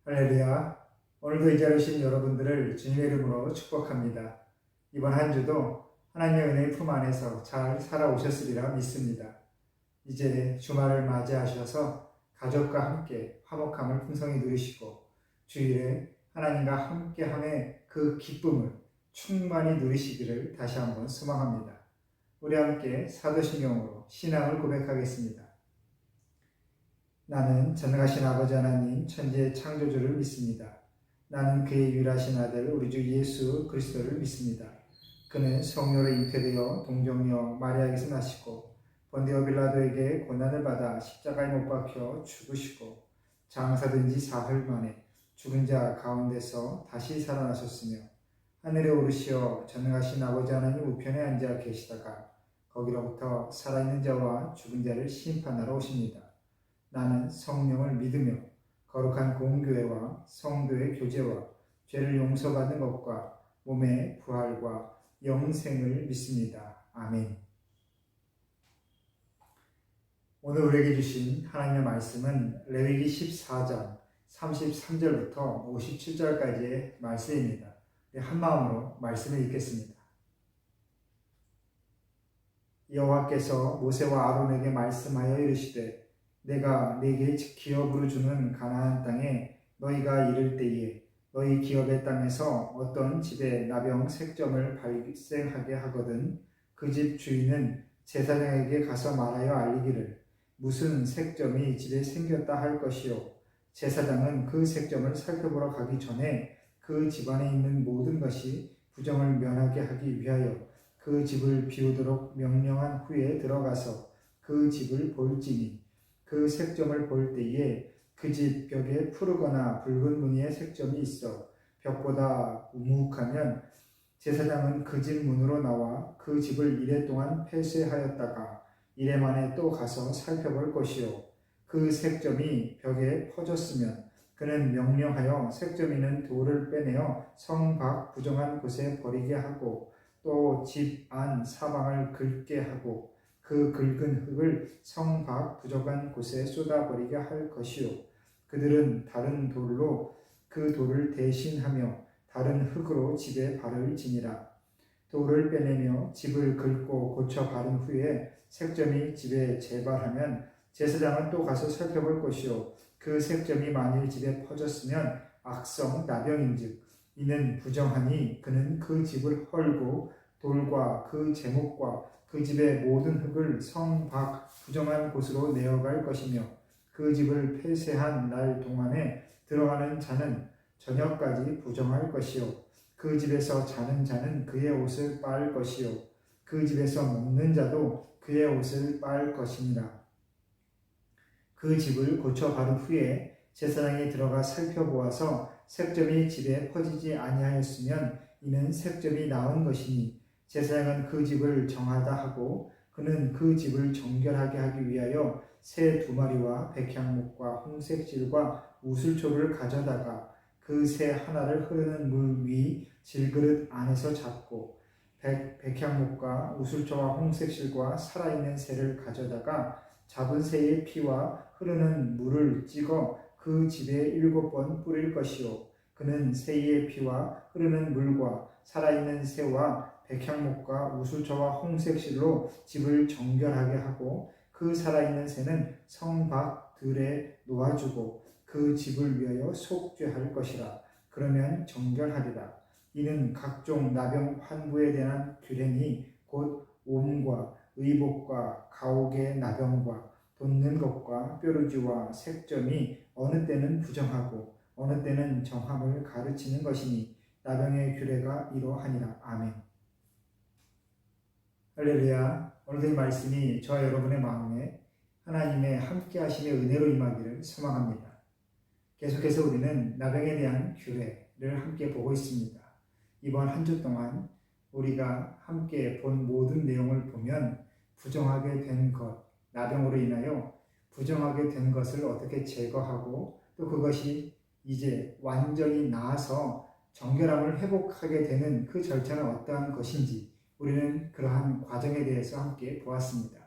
할렐루야. 오늘도 이 자리에 오신 여러분들을 주님의 이름으로 축복합니다. 이번 한 주도 하나님의 은혜의 품 안에서 잘 살아오셨으리라 믿습니다. 이제 주말을 맞이하셔서 가족과 함께 화목함을 풍성히 누리시고 주일에 하나님과 함께함의 그 기쁨을 충만히 누리시기를 다시 한번 소망합니다. 우리 함께 사도신경으로 신앙을 고백하겠습니다. 나는 전능하신 아버지 하나님 천지의 창조주를 믿습니다. 나는 그의 유일하신 아들 우리 주 예수 그리스도를 믿습니다. 그는 성령으로 잉태되어 동정녀 마리아에게서 나시고 본디오 빌라도에게 고난을 받아 십자가에 못 박혀 죽으시고 장사된 지 사흘 만에 죽은 자 가운데서 다시 살아나셨으며 하늘에 오르시어 전능하신 아버지 하나님 우편에 앉아 계시다가 거기로부터 살아있는 자와 죽은 자를 심판하러 오십니다. 나는 성령을 믿으며 거룩한 공교회와 성도의 교제와 죄를 용서받는 것과 몸의 부활과 영생을 믿습니다. 아멘. 오늘 우리에게 주신 하나님의 말씀은 레위기 14장 33절부터 57절까지의 말씀입니다. 한 마음으로 말씀을 읽겠습니다. 여호와께서 모세와 아론에게 말씀하여 이르시되 내가 네게 기업으로 주는 가나안 땅에 너희가 이를 때에 너희 기업의 땅에서 어떤 집에 나병 색점을 발생하게 하거든 그 집 주인은 제사장에게 가서 말하여 알리기를 무슨 색점이 집에 생겼다 할 것이요 제사장은 그 색점을 살펴보러 가기 전에 그 집안에 있는 모든 것이 부정을 면하게 하기 위하여 그 집을 비우도록 명령한 후에 들어가서 그 집을 볼지니 그 색점을 볼 때에 그 집 벽에 푸르거나 붉은 무늬의 색점이 있어 벽보다 우묵하면 제사장은 그 집 문으로 나와 그 집을 이래 동안 폐쇄하였다가 이래 만에 또 가서 살펴볼 것이요 그 색점이 벽에 퍼졌으면 그는 명령하여 색점 있는 돌을 빼내어 성 밖 부정한 곳에 버리게 하고 또 집 안 사방을 긁게 하고 그 긁은 흙을 성 밖 부정한 곳에 쏟아버리게 할 것이요 그들은 다른 돌로 그 돌을 대신하며 다른 흙으로 집에 발을 지니라. 돌을 빼내며 집을 긁고 고쳐 바른 후에 색점이 집에 재발하면 제사장은 또 가서 살펴볼 것이요 그 색점이 만일 집에 퍼졌으면 악성 나병인즉 이는 부정하니 그는 그 집을 헐고 돌과 그 제목과 그 집의 모든 흙을 성 밖 부정한 곳으로 내어갈 것이며 그 집을 폐쇄한 날 동안에 들어가는 자는 저녁까지 부정할 것이요 그 집에서 자는 자는 그의 옷을 빨 것이요 그 집에서 먹는 자도 그의 옷을 빨 것이니라. 그 집을 고쳐 바른 후에 제사장이 들어가 살펴보아서 색점이 집에 퍼지지 아니하였으면 이는 색점이 나은 것이니 제사장은 그 집을 정하다 하고 그는 그 집을 정결하게 하기 위하여 새 2마리와 백향목과 홍색실과 우슬초를 가져다가 그 새 하나를 흐르는 물 위 질그릇 안에서 잡고 백향목과 우슬초와 홍색실과 살아있는 새를 가져다가 잡은 새의 피와 흐르는 물을 찍어 그 집에 7번 뿌릴 것이요 그는 새의 피와 흐르는 물과 살아있는 새와 백향목과 우슬초와 홍색실로 집을 정결하게 하고 그 살아있는 새는 성 밖 들에 놓아주고 그 집을 위하여 속죄할 것이라. 그러면 정결하리라. 이는 각종 나병 환부에 대한 규례니 곧 옴과 의복과 가옥의 나병과 돋는 것과 뾰루지와 색점이 어느 때는 부정하고 어느 때는 정함을 가르치는 것이니 나병의 규례가 이러하니라. 아멘. 할렐루야. 오늘의 말씀이 저와 여러분의 마음에 하나님의 함께 하심의 은혜로 임하기를 소망합니다. 계속해서 우리는 나병에 대한 규례를 함께 보고 있습니다. 이번 한 주 동안 우리가 함께 본 모든 내용을 보면 부정하게 된 것, 나병으로 인하여 부정하게 된 것을 어떻게 제거하고 또 그것이 이제 완전히 나아서 정결함을 회복하게 되는 그 절차는 어떠한 것인지 우리는 그러한 과정에 대해서 함께 보았습니다.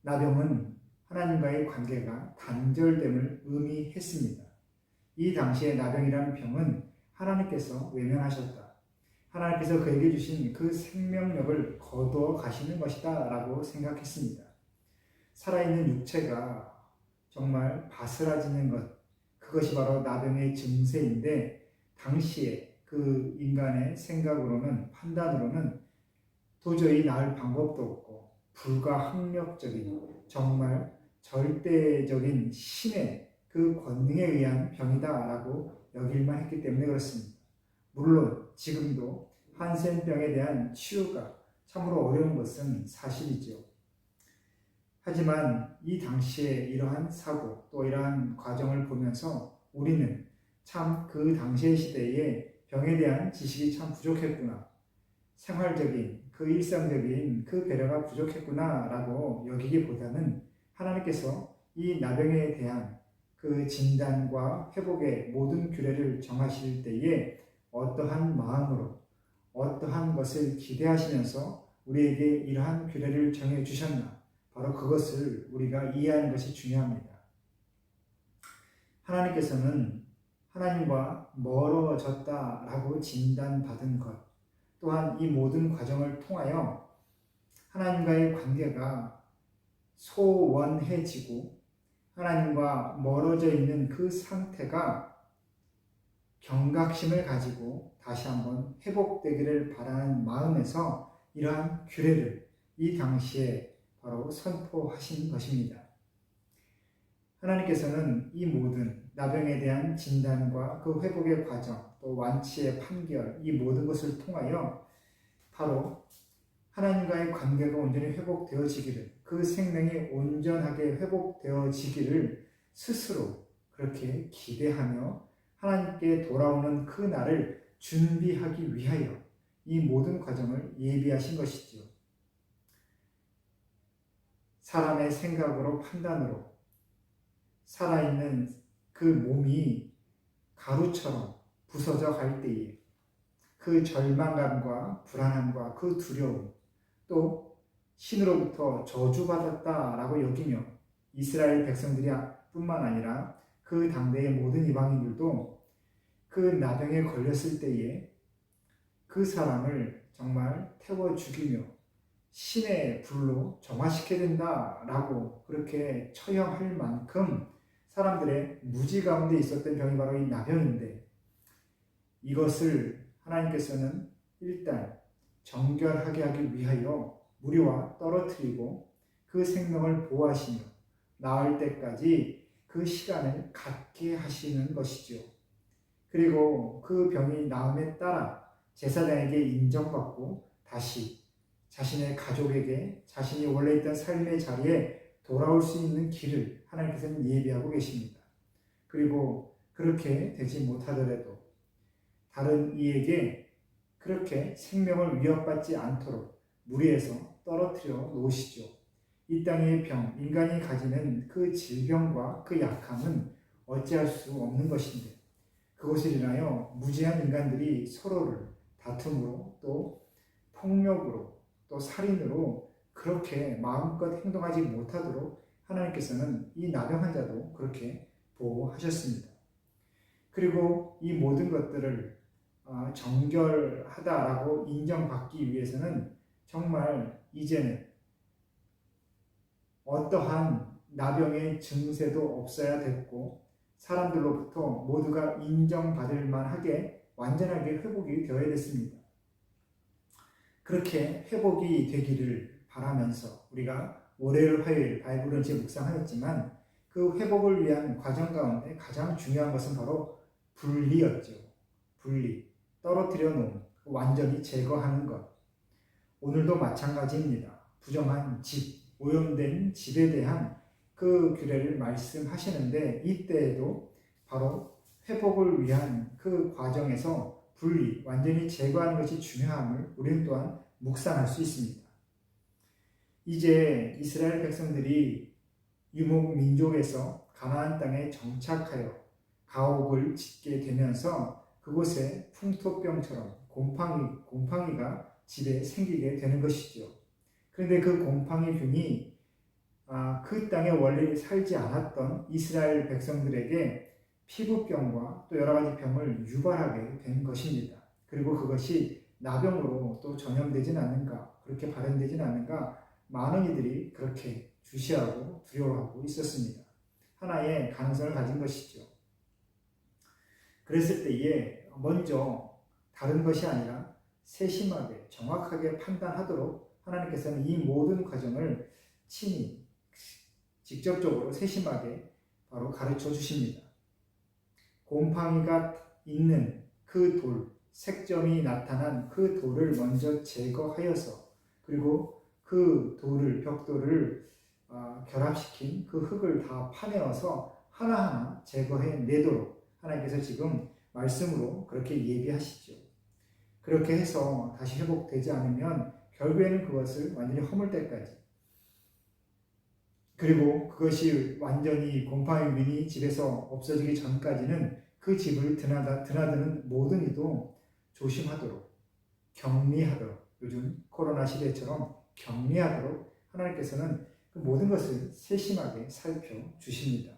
나병은 하나님과의 관계가 단절됨을 의미했습니다. 이 당시에 나병이라는 병은 하나님께서 외면하셨다. 하나님께서 그에게 주신 그 생명력을 거두어 가시는 것이다 라고 생각했습니다. 살아있는 육체가 정말 바스라지는 것, 그것이 바로 나병의 증세인데 당시에 그 인간의 생각으로는, 판단으로는 도저히 나을 방법도 없고 불가항력적인, 정말 절대적인 신의 그 권능에 의한 병이다라고 여길만 했기 때문에 그렇습니다. 물론 지금도 한센병에 대한 치유가 참으로 어려운 것은 사실이죠. 하지만 이 당시에 이러한 사고 또 이러한 과정을 보면서 우리는 참 그 당시의 시대에 병에 대한 지식이 참 부족했구나, 생활적인 그 일상적인 그 배려가 부족했구나 라고 여기기보다는 하나님께서 이 나병에 대한 그 진단과 회복의 모든 규례를 정하실 때에 어떠한 마음으로 어떠한 것을 기대하시면서 우리에게 이러한 규례를 정해 주셨나, 바로 그것을 우리가 이해하는 것이 중요합니다. 하나님께서는 하나님과 멀어졌다라고 진단받은 것, 또한 이 모든 과정을 통하여 하나님과의 관계가 소원해지고 하나님과 멀어져 있는 그 상태가 경각심을 가지고 다시 한번 회복되기를 바라는 마음에서 이러한 규례를 이 당시에 바로 선포하신 것입니다. 하나님께서는 이 모든 나병에 대한 진단과 그 회복의 과정, 또 완치의 판결, 이 모든 것을 통하여 바로 하나님과의 관계가 온전히 회복되어지기를, 그 생명이 온전하게 회복되어지기를 스스로 그렇게 기대하며 하나님께 돌아오는 그 날을 준비하기 위하여 이 모든 과정을 예비하신 것이지요. 사람의 생각으로, 판단으로 살아있는 그 몸이 가루처럼 부서져 갈 때에 그 절망감과 불안함과 그 두려움, 또 신으로부터 저주받았다라고 여기며 이스라엘 백성들이 뿐만 아니라 그 당대의 모든 이방인들도 그 나병에 걸렸을 때에 그 사람을 정말 태워 죽이며 신의 불로 정화시켜야 된다라고 그렇게 처형할 만큼 사람들의 무지 가운데 있었던 병이 바로 이 나병인데, 이것을 하나님께서는 일단 정결하게 하기 위하여 무리와 떨어뜨리고 그 생명을 보호하시며 나을 때까지 그 시간을 갖게 하시는 것이죠. 그리고 그 병이 나음에 따라 제사장에게 인정받고 다시 자신의 가족에게 자신이 원래 있던 삶의 자리에 돌아올 수 있는 길을 하나님께서는 예비하고 계십니다. 그리고 그렇게 되지 못하더라도 다른 이에게 그렇게 생명을 위협받지 않도록 무리에서 떨어뜨려 놓으시죠. 이 땅의 병, 인간이 가지는 그 질병과 그 약함은 어찌할 수 없는 것인데, 그것을 인하여 무지한 인간들이 서로를 다툼으로 또 폭력으로 또 살인으로 그렇게 마음껏 행동하지 못하도록 하나님께서는 이 나병 환자도 그렇게 보호하셨습니다. 그리고 이 모든 것들을 정결하다라고 인정받기 위해서는 정말 이제는 어떠한 나병의 증세도 없어야 됐고 사람들로부터 모두가 인정받을 만하게 완전하게 회복이 되어야 됐습니다. 그렇게 회복이 되기를 바라면서 우리가 월요일, 화요일 바이블을 이제 묵상하였지만 그 회복을 위한 과정 가운데 가장 중요한 것은 바로 분리였죠. 분리, 떨어뜨려 놓은, 완전히 제거하는 것. 오늘도 마찬가지입니다. 부정한 집, 오염된 집에 대한 그 규례를 말씀하시는데 이때에도 바로 회복을 위한 그 과정에서 분리, 완전히 제거하는 것이 중요함을 우리는 또한 묵상할 수 있습니다. 이제 이스라엘 백성들이 유목 민족에서 가나안 땅에 정착하여 가옥을 짓게 되면서 그곳에 풍토병처럼 곰팡이가 집에 생기게 되는 것이죠. 그런데 그 곰팡이균이 그 땅에 원래 살지 않았던 이스라엘 백성들에게 피부병과 또 여러 가지 병을 유발하게 된 것입니다. 그리고 그것이 나병으로 또 전염되진 않는가, 그렇게 발현되진 않는가, 많은 이들이 그렇게 주시하고 두려워하고 있었습니다. 하나의 가능성을 가진 것이죠. 그랬을 때에 먼저 다른 것이 아니라 세심하게 정확하게 판단하도록 하나님께서는 이 모든 과정을 친히 직접적으로 세심하게 바로 가르쳐 주십니다. 곰팡이가 있는 그 돌, 색점이 나타난 그 돌을 먼저 제거하여서, 그리고 그 돌을, 벽돌을 결합시킨 그 흙을 다 파내어서 하나하나 제거해 내도록 하나님께서 지금 말씀으로 그렇게 예비하시죠. 그렇게 해서 다시 회복되지 않으면 결국에는 그것을 완전히 허물 때까지, 그리고 그것이 완전히 곰팡이 유린이 집에서 없어지기 전까지는 그 집을 드나드는 모든 이도 조심하도록, 격리하도록, 요즘 코로나 시대처럼 격리하도록 하나님께서는 그 모든 것을 세심하게 살펴주십니다.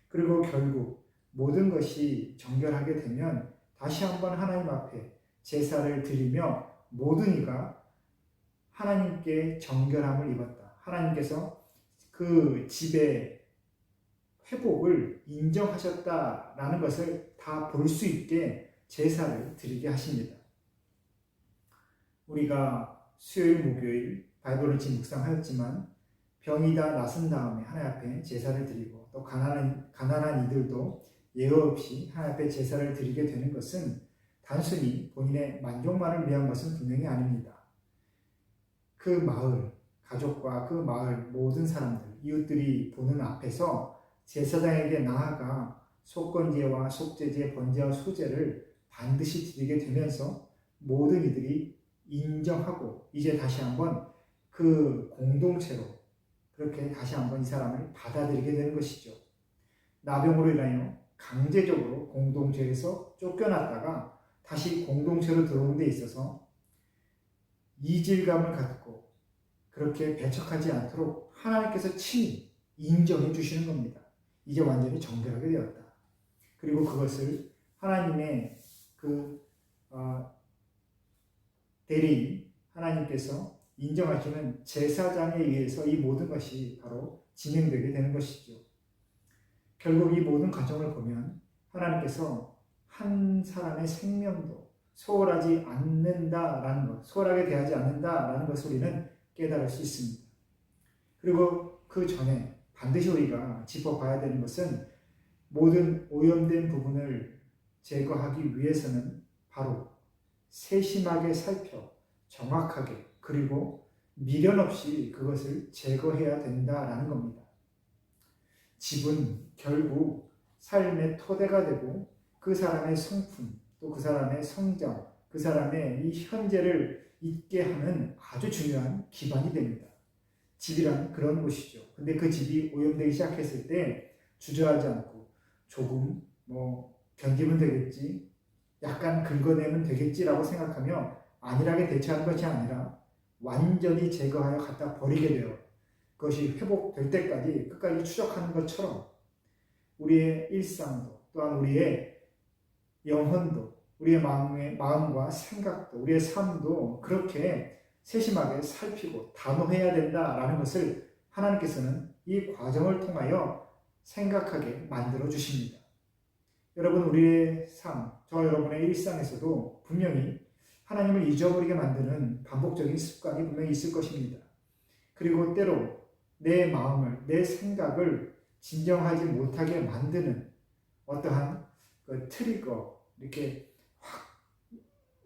그리고 결국 모든 것이 정결하게 되면 다시 한번 하나님 앞에 제사를 드리며 모든 이가 하나님께 정결함을 입었다, 하나님께서 그 집의 회복을 인정하셨다라는 것을 다 볼 수 있게 제사를 드리게 하십니다. 우리가 수요일, 목요일 바이블을 묵상하였지만 병이 다 나선 다음에 하나님 앞에 제사를 드리고 또 가난한 이들도 예외 없이 하나님 앞에 제사를 드리게 되는 것은 단순히 본인의 만족만을 위한 것은 분명히 아닙니다. 그 마을, 가족과 그 마을 모든 사람들, 이웃들이 보는 앞에서 제사장에게 나아가 속건제와 속죄제, 번제와 소제를 반드시 드리게 되면서 모든 이들이 인정하고 이제 다시 한번 그 공동체로 그렇게 다시 한번 이 사람을 받아들이게 되는 것이죠. 나병으로 인하여 강제적으로 공동체에서 쫓겨났다가 다시 공동체로 들어오는 데 있어서 이질감을 갖고 그렇게 배척하지 않도록 하나님께서 친히 인정해 주시는 겁니다. 이제 완전히 정결하게 되었다. 그리고 그것을 하나님의 대리인 하나님께서 인정하시는 제사장에 의해서 이 모든 것이 바로 진행되게 되는 것이죠. 결국 이 모든 과정을 보면 하나님께서 한 사람의 생명도 소홀하지 않는다라는 것, 소홀하게 대하지 않는다라는 것을 우리는 깨달을 수 있습니다. 그리고 그 전에 반드시 우리가 짚어봐야 되는 것은 모든 오염된 부분을 제거하기 위해서는 바로 세심하게 살펴 정확하게 그리고 미련 없이 그것을 제거해야 된다라는 겁니다. 집은 결국 삶의 토대가 되고 그 사람의 성품, 또 그 사람의 성장, 그 사람의 이 현재를 있게 하는 아주 중요한 기반이 됩니다. 집이란 그런 곳이죠. 근데 그 집이 오염되기 시작했을 때 주저하지 않고 조금 견디면 되겠지, 약간 긁어내면 되겠지라고 생각하며 안일하게 대처하는 것이 아니라 완전히 제거하여 갖다 버리게 돼요. 그것이 회복될 때까지 끝까지 추적하는 것처럼 우리의 일상도 또한 우리의 영혼도 우리의 마음과 생각도 우리의 삶도 그렇게 세심하게 살피고 단호해야 된다라는 것을 하나님께서는 이 과정을 통하여 생각하게 만들어 주십니다. 여러분, 우리의 삶, 저와 여러분의 일상에서도 분명히 하나님을 잊어버리게 만드는 반복적인 습관이 분명히 있을 것입니다. 그리고 때로 내 마음을, 내 생각을 진정하지 못하게 만드는 어떠한 그 트리거, 이렇게 확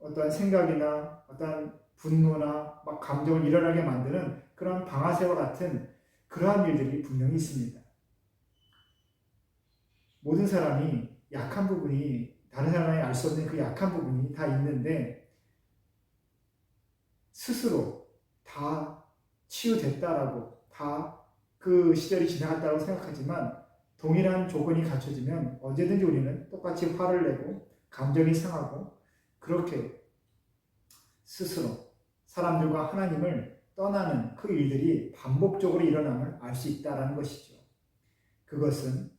어떠한 생각이나 어떠한 분노나 막 감정을 일어나게 만드는 그런 방아쇠와 같은 그러한 일들이 분명히 있습니다. 모든 사람이 약한 부분이, 다른 사람이 알 수 없는 그 약한 부분이 다 있는데 스스로 다 치유됐다라고, 다 그 시절이 지나갔다고 생각하지만 동일한 조건이 갖춰지면 언제든지 우리는 똑같이 화를 내고 감정이 상하고 그렇게 스스로 사람들과 하나님을 떠나는 그 일들이 반복적으로 일어남을 알 수 있다는 것이죠. 그것은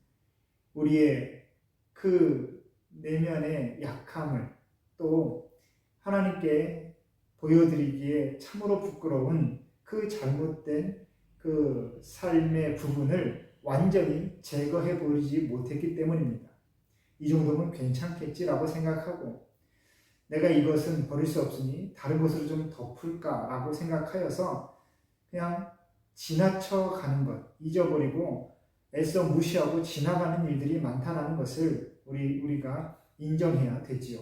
우리의 그 내면의 약함을 또 하나님께 보여드리기에 참으로 부끄러운 그 잘못된 그 삶의 부분을 완전히 제거해 버리지 못했기 때문입니다. 이 정도면 괜찮겠지라고 생각하고 내가 이것은 버릴 수 없으니 다른 것으로 좀 덮을까라고 생각하여서 그냥 지나쳐 가는 것, 잊어버리고 애써 무시하고 지나가는 일들이 많다는 것을 우리가 인정해야 되지요.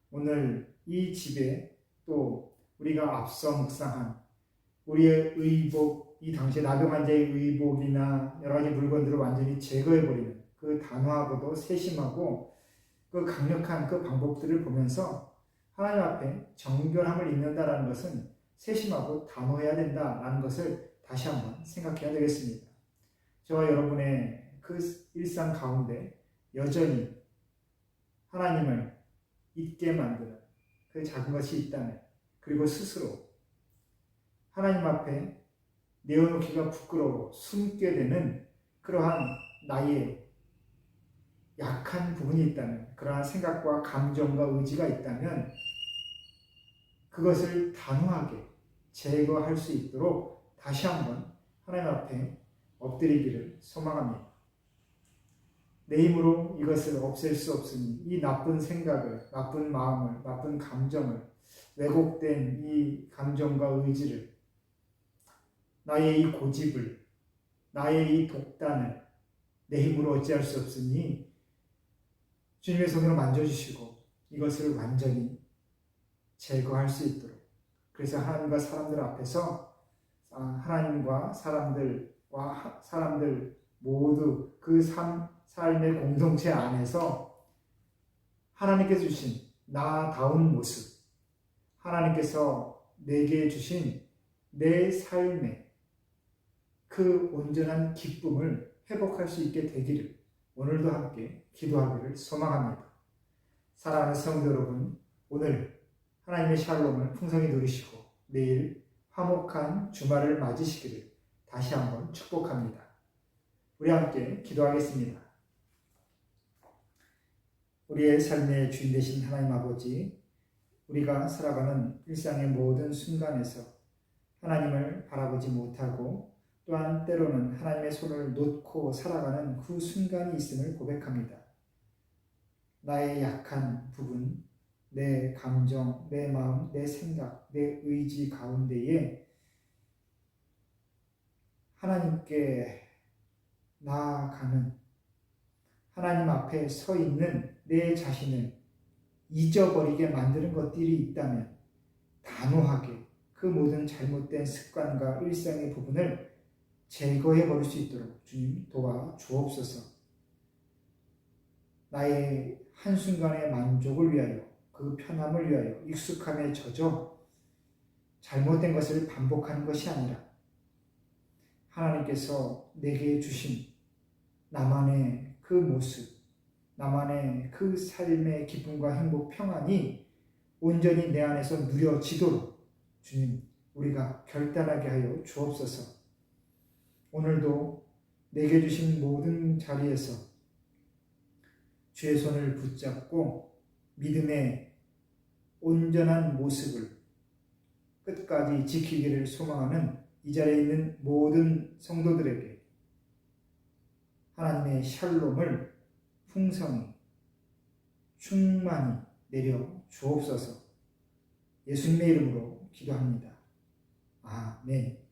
오늘 이 집에 또 우리가 앞서 묵상한 우리의 의복, 이 당시에 나병 자의 의복이나 여러 가지 물건들을 완전히 제거해버리는 그 단호하고도 세심하고 그 강력한 그 방법들을 보면서 하나님 앞에 정결함을 입는다는 것은 세심하고 단호해야 된다는 것을 다시 한번 생각해야 되겠습니다. 저와 여러분의 그 일상 가운데 여전히 하나님을 잊게 만드는 그 작은 것이 있다면, 그리고 스스로 하나님 앞에 내어놓기가 부끄러워 숨게 되는 그러한 나의 약한 부분이 있다면, 그러한 생각과 감정과 의지가 있다면 그것을 단호하게 제거할 수 있도록 다시 한번 하나님 앞에 엎드리기를 소망합니다. 내 힘으로 이것을 없앨 수 없으니 이 나쁜 생각을, 나쁜 마음을, 나쁜 감정을, 왜곡된 이 감정과 의지를, 나의 이 고집을, 나의 이 독단을 내 힘으로 어찌할 수 없으니 주님의 손으로 만져주시고 이것을 완전히 제거할 수 있도록, 그래서 하나님과 사람들 앞에서 하나님과 사람들 모두 그 삶의 공동체 안에서 하나님께서 주신 나다운 모습, 하나님께서 내게 주신 내 삶의 그 온전한 기쁨을 회복할 수 있게 되기를 오늘도 함께 기도하기를 소망합니다. 사랑하는 성도 여러분, 오늘 하나님의 샬롬을 풍성히 누리시고 내일 화목한 주말을 맞으시기를 다시 한번 축복합니다. 우리 함께 기도하겠습니다. 우리의 삶의 주인 되신 하나님 아버지, 우리가 살아가는 일상의 모든 순간에서 하나님을 바라보지 못하고 또한 때로는 하나님의 손을 놓고 살아가는 그 순간이 있음을 고백합니다. 나의 약한 부분, 내 감정, 내 마음, 내 생각, 내 의지 가운데에 하나님께 나아가는, 하나님 앞에 서 있는 내 자신을 잊어버리게 만드는 것들이 있다면 단호하게 그 모든 잘못된 습관과 일상의 부분을 제거해 버릴 수 있도록 주님 도와 주옵소서. 나의 한순간의 만족을 위하여, 그 편함을 위하여 익숙함에 젖어 잘못된 것을 반복하는 것이 아니라 하나님께서 내게 주신 나만의 그 모습, 나만의 그 삶의 기쁨과 행복, 평안이 온전히 내 안에서 누려지도록 주님 우리가 결단하게 하여 주옵소서. 오늘도 내게 주신 모든 자리에서 주의 손을 붙잡고 믿음의 온전한 모습을 끝까지 지키기를 소망하는 이 자리에 있는 모든 성도들에게 하나님의 샬롬을 풍성히 충만히 내려 주옵소서. 예수님의 이름으로 기도합니다. 아멘.